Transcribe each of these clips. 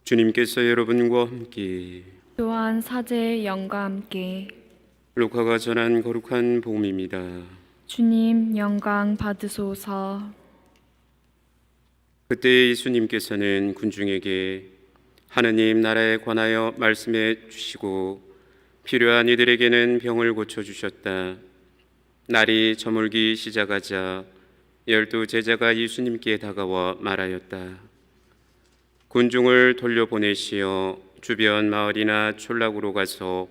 주님께서 여러분과 함께 또한 사제의 영과 함께 루카가 전한 거룩한 복음입니다. 주님 영광 받으소서. 그때 예수님께서는 군중에게 하느님 나라에 관하여 말씀해 주시고 필요한 이들에게는 병을 고쳐 주셨다. 날이 저물기 시작하자 12 제자가 예수님께 다가와 말하였다. 군중을 돌려보내시어 주변 마을이나 촌락으로 가서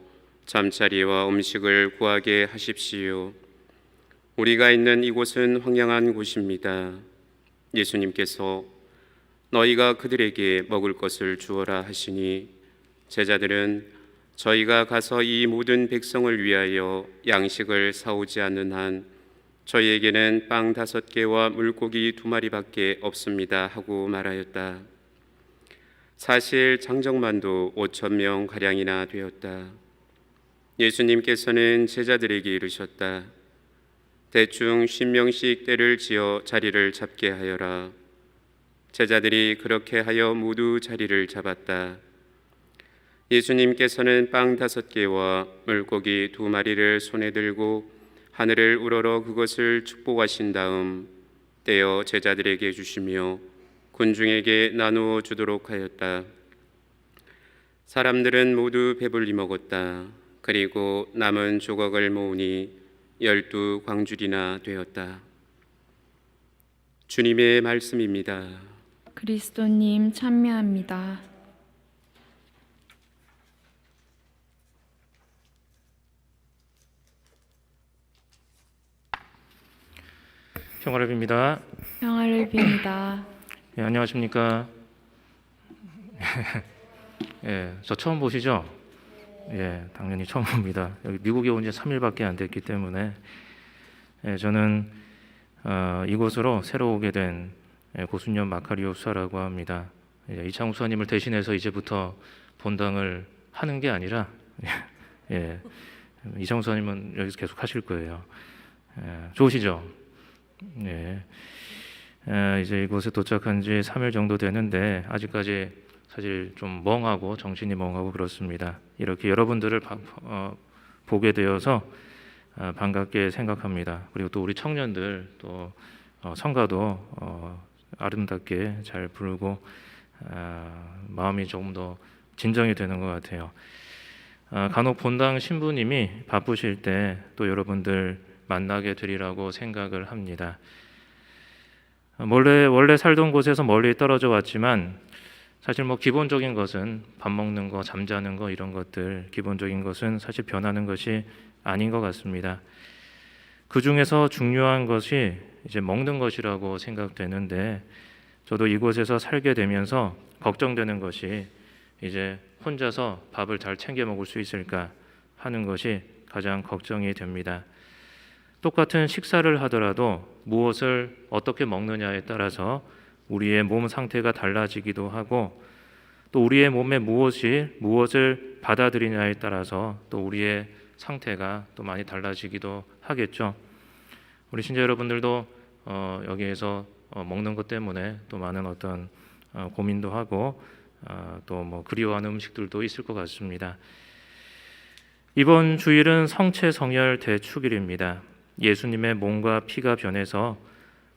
잠자리와 음식을 구하게 하십시오. 우리가 있는 이곳은 황량한 곳입니다. 예수님께서 너희가 그들에게 먹을 것을 주어라 하시니 제자들은 저희가 가서 이 모든 백성을 위하여 양식을 사오지 않는 한 저희에게는 빵 5개와 물고기 2마리밖에 없습니다 하고 말하였다. 사실 장정만도 5,000명 가량이나 되었다. 예수님께서는 제자들에게 이르셨다. 대충 50명씩 때를 지어 자리를 잡게 하여라. 제자들이 그렇게 하여 모두 자리를 잡았다. 예수님께서는 빵 5개와 물고기 2마리를 손에 들고 하늘을 우러러 그것을 축복하신 다음 떼어 제자들에게 주시며 군중에게 나누어 주도록 하였다. 사람들은 모두 배불리 먹었다. 그리고 남은 조각을 모으니 12 광줄이나 되었다. 주님의 말씀입니다. 그리스도님 찬미합니다. 평화를 빕니다. 평화를 빕니다. 예, 안녕하십니까? 예, 저 처음 보시죠? 예, 당연히 처음 봅니다. 여기 미국에 온 지 3일밖에 안 됐기 때문에 저는 이곳으로 새로 오게 된 고순년 마카리오 수사라고 합니다. 이창욱 수사님을 대신해서 이제부터 본당을 하는 게 아니라 이창욱 수사님은 여기서 계속 하실 거예요. 좋으시죠? 네. 이제 이곳에 도착한 지 3일 정도 되는데 아직까지 사실 좀 멍하고 정신이 멍하고 그렇습니다. 이렇게 여러분들을 보게 되어서 반갑게 생각합니다. 그리고 또 우리 청년들 또 성가도 아름답게 잘 부르고 마음이 조금 더 진정이 되는 것 같아요. 간혹 본당 신부님이 바쁘실 때 또 여러분들 만나게 되리라고 생각을 합니다. 원래 살던 곳에서 멀리 떨어져 왔지만 사실 뭐 기본적인 것은 밥 먹는 거, 잠자는 거 이런 것들 기본적인 것은 사실 변하는 것이 아닌 것 같습니다. 그 중에서 중요한 것이 이제 먹는 것이라고 생각되는데 저도 이곳에서 살게 되면서 걱정되는 것이 이제 혼자서 밥을 잘 챙겨 먹을 수 있을까 하는 것이 가장 걱정이 됩니다. 똑같은 식사를 하더라도 무엇을 어떻게 먹느냐에 따라서 우리의 몸 상태가 달라지기도 하고 또 우리의 몸에 무엇을 받아들이냐에 따라서 또 우리의 상태가 또 많이 달라지기도 하겠죠. 우리 신자 여러분들도 여기에서 먹는 것 때문에 또 많은 어떤 고민도 하고 또 뭐 그리워하는 음식들도 있을 것 같습니다. 이번 주일은 성체성혈 대축일입니다. 예수님의 몸과 피가 변해서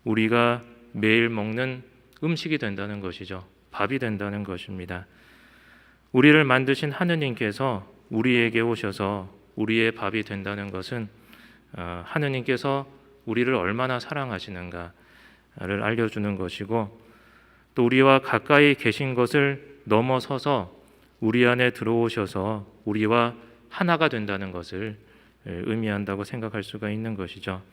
우리가 매일 먹는 음식이 된다는 것이죠. 밥이 된다는 것입니다. 우리를 만드신 하느님께서 우리에게 오셔서 우리의 밥이 된다는 것은 하느님께서 우리를 얼마나 사랑하시는가를 알려주는 것이고 또 우리와 가까이 계신 것을 넘어서서 우리 안에 들어오셔서 우리와 하나가 된다는 것을 의미한다고 생각할 수가 있는 것이죠.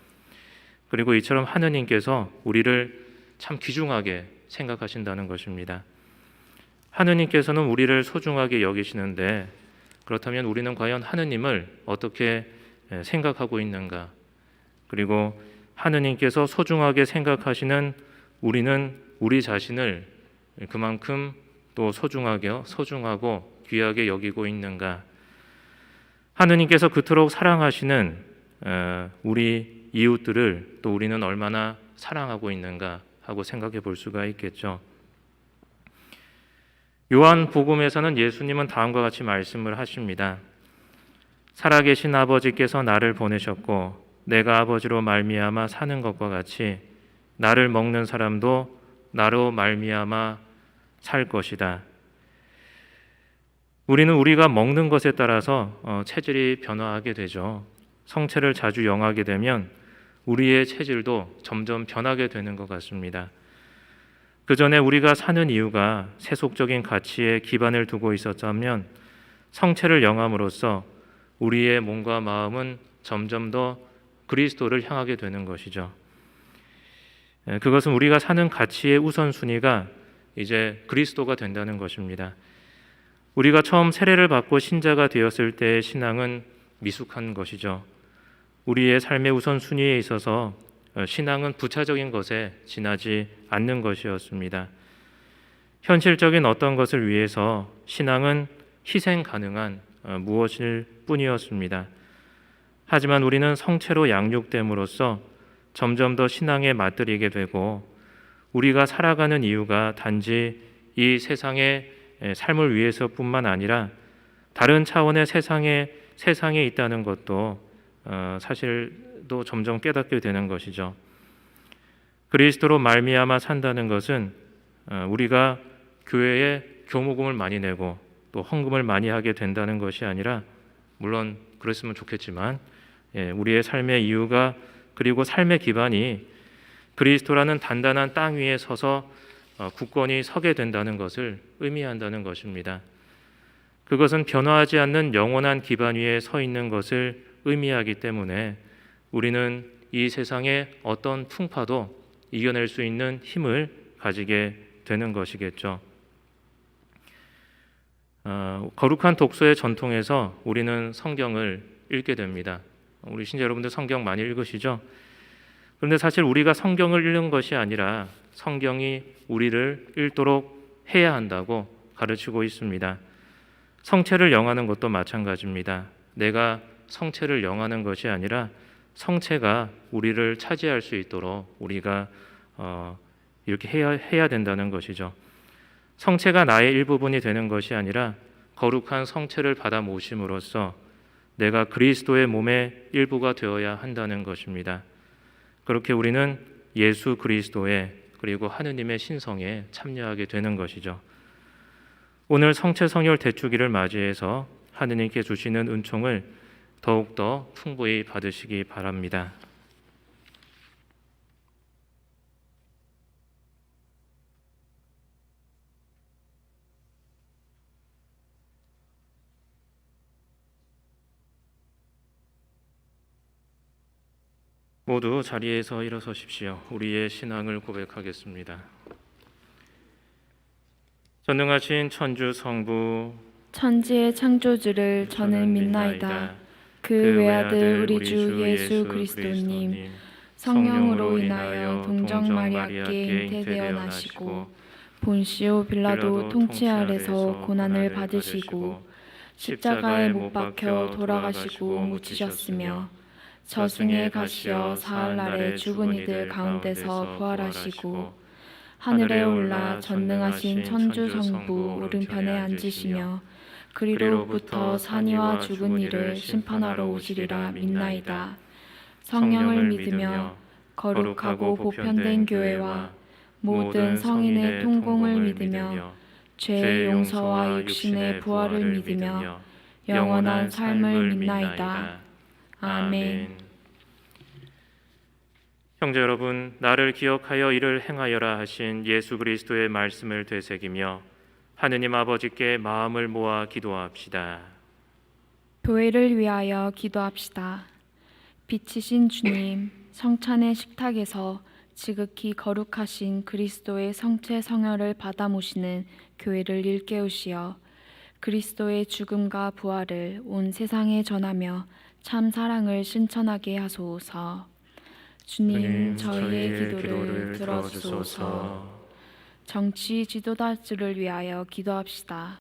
그리고 이처럼 하느님께서 우리를 참 귀중하게 생각하신다는 것입니다. 하느님께서는 우리를 소중하게 여기시는데 그렇다면 우리는 과연 하느님을 어떻게 생각하고 있는가? 그리고 하느님께서 소중하게 생각하시는 우리는 우리 자신을 그만큼 또 소중하고 귀하게 여기고 있는가? 하느님께서 그토록 사랑하시는 우리 이웃들을 또 우리는 얼마나 사랑하고 있는가 하고 생각해 볼 수가 있겠죠. 요한복음에서는 예수님은 다음과 같이 말씀을 하십니다. 살아계신 아버지께서 나를 보내셨고 내가 아버지로 말미암아 사는 것과 같이 나를 먹는 사람도 나로 말미암아 살 것이다. 우리는 우리가 먹는 것에 따라서 체질이 변화하게 되죠. 성체를 자주 영하게 되면 우리의 체질도 점점 변하게 되는 것 같습니다. 그 전에 우리가 사는 이유가 세속적인 가치에 기반을 두고 있었다면 성체를 영함으로써 우리의 몸과 마음은 점점 더 그리스도를 향하게 되는 것이죠. 그것은 우리가 사는 가치의 우선순위가 이제 그리스도가 된다는 것입니다. 우리가 처음 세례를 받고 신자가 되었을 때의 신앙은 미숙한 것이죠. 우리의 삶의 우선순위에 있어서 신앙은 부차적인 것에 지나지 않는 것이었습니다. 현실적인 어떤 것을 위해서 신앙은 희생 가능한 무엇일 뿐이었습니다. 하지만 우리는 성체로 양육됨으로써 점점 더 신앙에 맞들이게 되고 우리가 살아가는 이유가 단지 이 세상의 삶을 위해서뿐만 아니라 다른 차원의 세상에 있다는 것도 사실도 점점 깨닫게 되는 것이죠. 그리스도로 말미암아 산다는 것은 우리가 교회에 교무금을 많이 내고 또 헌금을 많이 하게 된다는 것이 아니라, 물론 그랬으면 좋겠지만 우리의 삶의 이유가 그리고 삶의 기반이 그리스도라는 단단한 땅 위에 서서 굳건히 서게 된다는 것을 의미한다는 것입니다. 그것은 변화하지 않는 영원한 기반 위에 서 있는 것을 의미하기 때문에 우리는 이 세상의 어떤 풍파도 이겨낼 수 있는 힘을 가지게 되는 것이겠죠. 거룩한 독서의 전통에서 우리는 성경을 읽게 됩니다. 우리 신자 여러분들 성경 많이 읽으시죠? 그런데 사실 우리가 성경을 읽는 것이 아니라 성경이 우리를 읽도록 해야 한다고 가르치고 있습니다. 성체를 영하는 것도 마찬가지입니다. 내가 성체를 영하는 것이 아니라 성체가 우리를 차지할 수 있도록 우리가 이렇게 해야 된다는 것이죠. 성체가 나의 일부분이 되는 것이 아니라 거룩한 성체를 받아 모심으로써 내가 그리스도의 몸의 일부가 되어야 한다는 것입니다. 그렇게 우리는 예수 그리스도의 그리고 하느님의 신성에 참여하게 되는 것이죠. 오늘 성체 성혈 대축일을 맞이해서 하느님께 주시는 은총을 더욱더 풍부히 받으시기 바랍니다. 모두 자리에서 일어서십시오. 우리의 신앙을 고백하겠습니다. 전능하신 천주 성부 천지의 창조주를 저는 믿나이다. 그 외아들 우리 주 예수 그리스도님 성령으로 인하여 동정 마리아께 잉태되어 나시고 본시오 빌라도 통치 아래서 고난을 받으시고 십자가에 못 박혀 돌아가시고 묻히셨으며 저승에 가시어 사흘날에 죽은 이들 가운데서 부활하시고 하늘에 올라 전능하신 천주 성부 오른편에 앉으시며 그리로부터 산이와 죽은 이를 심판하러 오시리라 믿나이다. 성령을 믿으며 거룩하고 보편된 교회와 모든 성인의 통공을 믿으며 죄의 용서와 육신의 부활을 믿으며 영원한 삶을 믿나이다. 아멘. 형제 여러분, 나를 기억하여 이를 행하여라 하신 예수 그리스도의 말씀을 되새기며 하느님 아버지께 마음을 모아 기도합시다. 교회를 위하여 기도합시다. 빛이신 주님, 성찬의 식탁에서 지극히 거룩하신 그리스도의 성체 성혈을 받아 모시는 교회를 일깨우시어 그리스도의 죽음과 부활을 온 세상에 전하며 참 사랑을 신천하게 하소서. 주님, 저희의 기도를 들어주소서. 정치 지도자들을 위하여 기도합시다.